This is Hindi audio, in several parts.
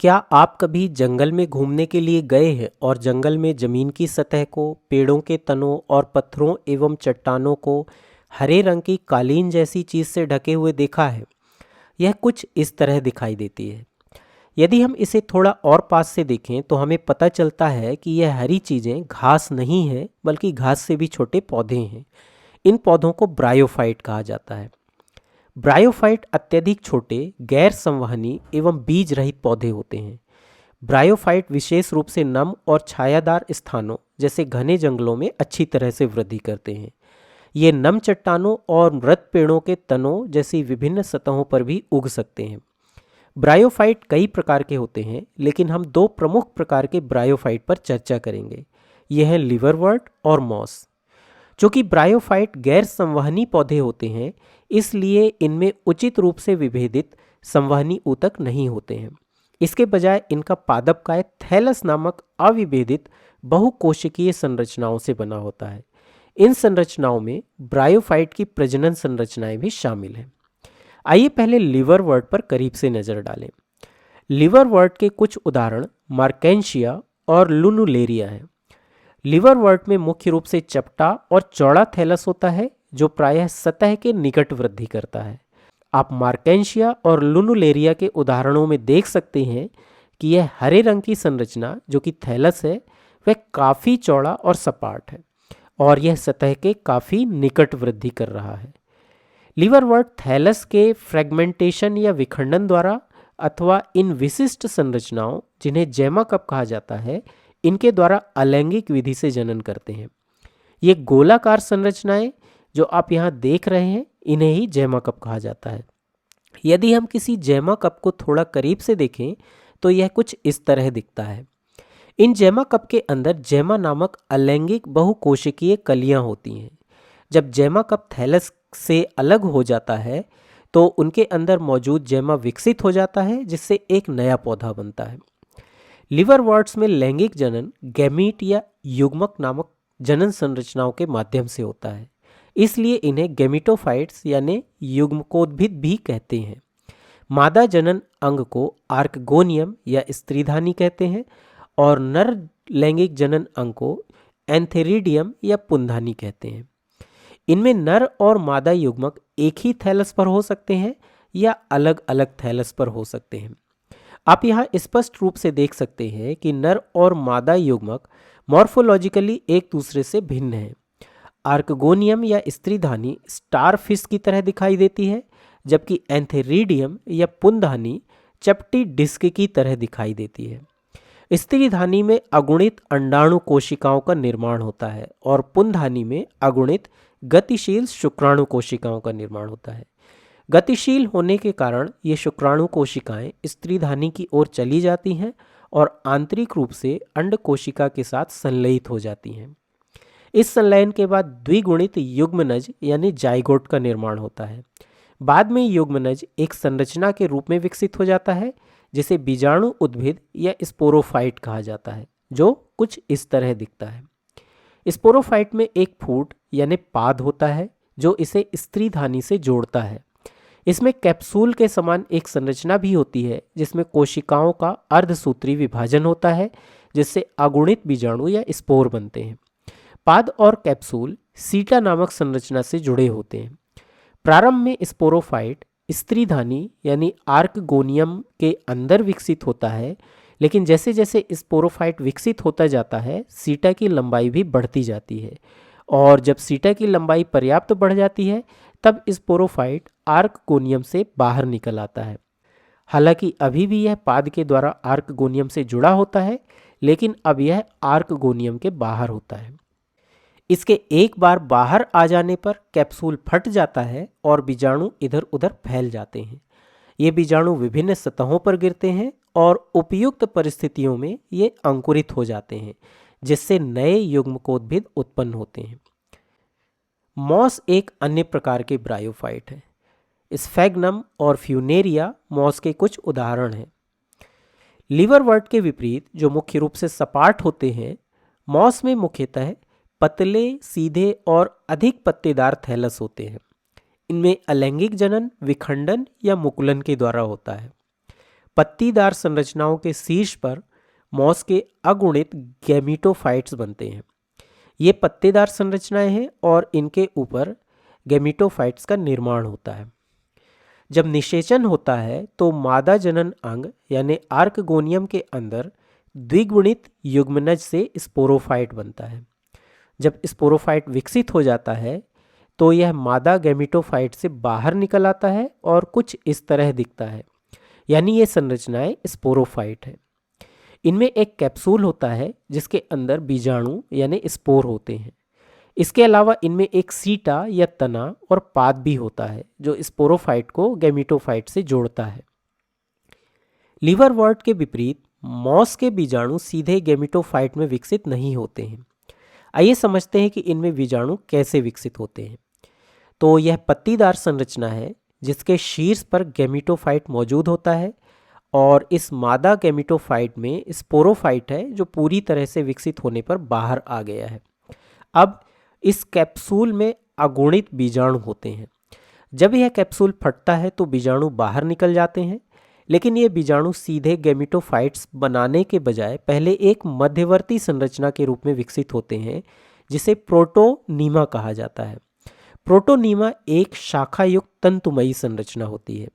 क्या आप कभी जंगल में घूमने के लिए गए हैं और जंगल में जमीन की सतह को, पेड़ों के तनों और पत्थरों एवं चट्टानों को हरे रंग की कालीन जैसी चीज से ढके हुए देखा है? यह कुछ इस तरह दिखाई देती है। यदि हम इसे थोड़ा और पास से देखें तो हमें पता चलता है कि यह हरी चीजें घास नहीं है, बल्कि घास से भी छोटे पौधे हैं। इन पौधों को ब्रायोफाइट कहा जाता है। ब्रायोफाइट अत्यधिक छोटे, गैर संवहनी एवं बीज रहित पौधे होते हैं। ब्रायोफाइट विशेष रूप से नम और छायादार स्थानों जैसे घने जंगलों में अच्छी तरह से वृद्धि करते हैं। ये नम चट्टानों और मृत पेड़ों के तनों जैसी विभिन्न सतहों पर भी उग सकते हैं। ब्रायोफाइट कई प्रकार के होते हैं, लेकिन हम दो प्रमुख प्रकार के ब्रायोफाइट पर चर्चा करेंगे। यह है लिवरवर्ट और मॉस। चूंकि ब्रायोफाइट गैर संवहनी पौधे होते हैं, इसलिए इनमें उचित रूप से विभेदित संवहनी ऊतक नहीं होते हैं। इसके बजाय इनका पादपकाय थैलस नामक अविभेदित बहुकोशिकीय संरचनाओं से बना होता है। इन संरचनाओं में ब्रायोफाइट की प्रजनन संरचनाएं भी शामिल हैं। आइए पहले लिवरवर्ट पर करीब से नजर डालें। लिवरवर्ट के कुछ उदाहरण मार्केंशिया और लुनुलेरिया हैं। लिवरवर्ट में मुख्य रूप से चपटा और चौड़ा थैलस होता है, जो प्रायः सतह के निकट वृद्धि करता है। आप मार्केंशिया और लुनुलेरिया के उदाहरणों में देख सकते हैं कि यह हरे रंग की संरचना, जो कि थैलस है, वह काफ़ी चौड़ा और सपाट है और यह सतह के काफ़ी निकट वृद्धि कर रहा है। लिवरवर्ट थैलस के फ्रेगमेंटेशन या विखंडन द्वारा अथवा इन विशिष्ट संरचनाओं, जिन्हें जैमा कप कहा जाता है, इनके द्वारा अलैंगिक विधि से जनन करते हैं। ये गोलाकार संरचनाएं जो आप यहाँ देख रहे हैं, इन्हें ही जैमा कप कहा जाता है। यदि हम किसी जैमा कप को थोड़ा करीब से देखें तो यह कुछ इस तरह दिखता है। इन जैमा कप के अंदर जैमा नामक अलैंगिक बहुकोशिकीय कलियां होती हैं। जब जैमा कप थैलस से अलग हो जाता है तो उनके अंदर मौजूद जैमा विकसित हो जाता है, जिससे एक नया पौधा बनता है। लिवरवर्ट्स में लैंगिक जनन गैमीट या युग्मक नामक जनन संरचनाओं के माध्यम से होता है, इसलिए इन्हें गैमिटोफाइट्स यानी युग्मकोद्भिद भी कहते हैं। मादा जनन अंग को आर्कगोनियम या स्त्रीधानी कहते हैं और नर लैंगिक जनन अंग को एंथेरिडियम या पुंधानी कहते हैं। इनमें नर और मादा युग्मक एक ही थैलस पर हो सकते हैं या अलग अलग थैलस पर हो सकते हैं। आप यहाँ स्पष्ट रूप से देख सकते हैं कि नर और मादा युग्मक मॉर्फोलॉजिकली एक दूसरे से भिन्न हैं। आर्कगोनियम या स्त्रीधानी स्टारफिश की तरह दिखाई देती है, जबकि एंथेरिडियम या पुंधानी चपटी डिस्क की तरह दिखाई देती है। स्त्रीधानी में अगुणित अंडाणु कोशिकाओं का निर्माण होता है और पुंधानी में अगुणित गतिशील शुक्राणु कोशिकाओं का निर्माण होता है। गतिशील होने के कारण ये शुक्राणु कोशिकाएं स्त्रीधानी की ओर चली जाती हैं और आंतरिक रूप से अंड कोशिका के साथ संलयित हो जाती हैं। इस संलयन के बाद द्विगुणित युग्मनज यानी जाइगोट का निर्माण होता है। बाद में युग्मनज एक संरचना के रूप में विकसित हो जाता है, जिसे बीजाणु उद्भिद या स्पोरोफाइट कहा जाता है, जो कुछ इस तरह दिखता है। स्पोरोफाइट में एक फूट यानी पाद होता है, जो इसे स्त्रीधानी से जोड़ता है। इसमें कैप्सूल के समान एक संरचना भी होती है, जिसमें कोशिकाओं का अर्धसूत्री विभाजन होता है, जिससे अगुणित बीजाणु या स्पोर बनते हैं। पाद और कैप्सूल सीटा नामक संरचना से जुड़े होते हैं। प्रारंभ में स्पोरोफाइट स्त्रीधानी यानी आर्कगोनियम के अंदर विकसित होता है, लेकिन जैसे जैसे स्पोरोफाइट विकसित होता जाता है, सीटा की लंबाई भी बढ़ती जाती है और जब सीटा की लंबाई पर्याप्त बढ़ जाती है, तब स्पोरोफाइट आर्कगोनियम से बाहर निकल आता है। हालांकि अभी भी यह पाद के द्वारा आर्कगोनियम से जुड़ा होता है, लेकिन अब यह आर्कगोनियम के बाहर होता है। इसके एक बार बाहर आ जाने पर कैप्सूल फट जाता है और बीजाणु इधर उधर फैल जाते हैं। ये बीजाणु विभिन्न सतहों पर गिरते हैं और उपयुक्त परिस्थितियों में ये अंकुरित हो जाते हैं, जिससे नए युग्मकोद्भिद उत्पन्न होते हैं। मॉस एक अन्य प्रकार के ब्रायोफाइट है। स्फैग्नम और फ्यूनेरिया मॉस के कुछ उदाहरण हैं। लिवरवर्ट के विपरीत, जो मुख्य रूप से सपाट होते हैं, मॉस में मुख्यतः पतले, सीधे और अधिक पत्तेदार थैलस होते हैं। इनमें अलैंगिक जनन विखंडन या मुकुलन के द्वारा होता है। पत्तीदार संरचनाओं के शीर्ष पर मॉस के अगुणित गैमीटोफाइट्स बनते हैं। ये पत्तेदार संरचनाएं हैं और इनके ऊपर गैमीटोफाइट्स का निर्माण होता है। जब निषेचन होता है तो मादा जनन अंग यानी आर्कगोनियम के अंदर द्विगुणित युग्मनज से स्पोरोफाइट बनता है। जब स्पोरोफाइट विकसित हो जाता है तो यह मादा गैमीटोफाइट से बाहर निकल आता है और कुछ इस तरह दिखता है, यानी ये संरचनाएं स्पोरोफाइट है। इनमें एक कैप्सूल होता है जिसके अंदर बीजाणु यानी स्पोर होते हैं। इसके अलावा इनमें एक सीटा या तना और पाद भी होता है जो स्पोरोफाइट को गैमीटोफाइट से जोड़ता है। लीवरवर्ट के विपरीत मॉस के बीजाणु सीधे गैमीटोफाइट में विकसित नहीं होते हैं। आइए समझते हैं कि इनमें बीजाणु कैसे विकसित होते हैं। तो यह पत्तीदार संरचना है जिसके शीर्ष पर गैमीटोफाइट मौजूद होता है और इस मादा गैमीटोफाइट में स्पोरोफाइट है जो पूरी तरह से विकसित होने पर बाहर आ गया है। अब इस कैप्सूल में अगुणित बीजाणु होते हैं। जब यह कैप्सूल फटता है तो बीजाणु बाहर निकल जाते हैं, लेकिन ये बीजाणु सीधे गैमीटोफाइट्स बनाने के बजाय पहले एक मध्यवर्ती संरचना के रूप में विकसित होते हैं जिसे प्रोटोनीमा कहा जाता है। प्रोटोनीमा एक शाखायुक्त तंतुमयी संरचना होती है।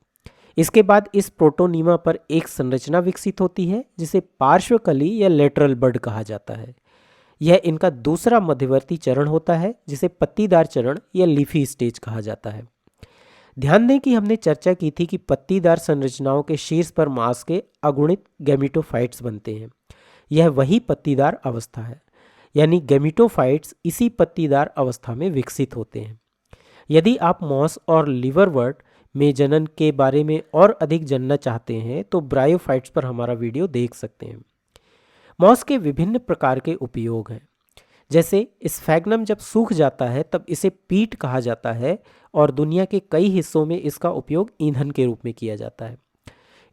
इसके बाद इस प्रोटोनीमा पर एक संरचना विकसित होती है जिसे पार्श्वकली या लेटरल बड कहा जाता है। यह इनका दूसरा मध्यवर्ती चरण होता है जिसे पत्तीदार चरण या लीफी स्टेज कहा जाता है। ध्यान दें कि हमने चर्चा की थी कि पत्तीदार संरचनाओं के शीर्ष पर मांस के अगुणित गैमीटोफाइट्स बनते हैं। यह वही पत्तीदार अवस्था है, यानी गैमीटोफाइट्स इसी पत्तीदार अवस्था में विकसित होते हैं। यदि आप मॉस और लीवरवर्ट में जनन के बारे में और अधिक जानना चाहते हैं तो ब्रायोफाइट्स पर हमारा वीडियो देख सकते हैं। मॉस के विभिन्न प्रकार के उपयोग हैं, जैसे स्फैग्नम जब सूख जाता है तब इसे पीट कहा जाता है और दुनिया के कई हिस्सों में इसका उपयोग ईंधन के रूप में किया जाता है।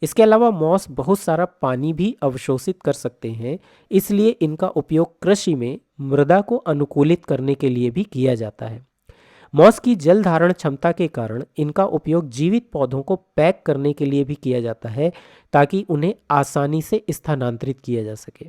इसके अलावा मॉस बहुत सारा पानी भी अवशोषित कर सकते हैं, इसलिए इनका उपयोग कृषि में मृदा को अनुकूलित करने के लिए भी किया जाता है। मॉस की जल धारण क्षमता के कारण इनका उपयोग जीवित पौधों को पैक करने के लिए भी किया जाता है ताकि उन्हें आसानी से स्थानांतरित किया जा सके।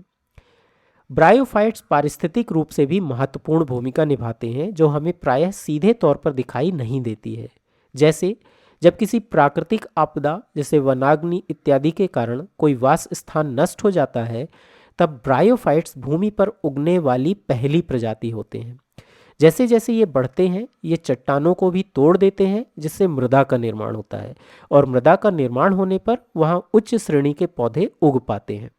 ब्रायोफाइट्स पारिस्थितिक रूप से भी महत्वपूर्ण भूमिका निभाते हैं जो हमें प्रायः सीधे तौर पर दिखाई नहीं देती है। जैसे जब किसी प्राकृतिक आपदा जैसे वनाग्नि इत्यादि के कारण कोई वास स्थान नष्ट हो जाता है तब ब्रायोफाइट्स भूमि पर उगने वाली पहली प्रजाति होते हैं। जैसे जैसे ये बढ़ते हैं ये चट्टानों को भी तोड़ देते हैं जिससे मृदा का निर्माण होता है और मृदा का निर्माण होने पर वहाँ उच्च श्रेणी के पौधे उग पाते हैं।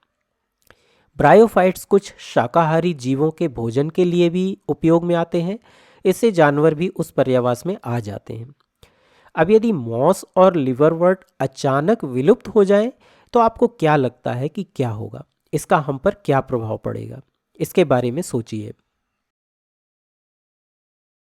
ब्रायोफाइट्स कुछ शाकाहारी जीवों के भोजन के लिए भी उपयोग में आते हैं, इससे जानवर भी उस पर्यावास में आ जाते हैं। अब यदि मॉस और लीवरवर्ट अचानक विलुप्त हो जाएं, तो आपको क्या लगता है कि क्या होगा? इसका हम पर क्या प्रभाव पड़ेगा? इसके बारे में सोचिए।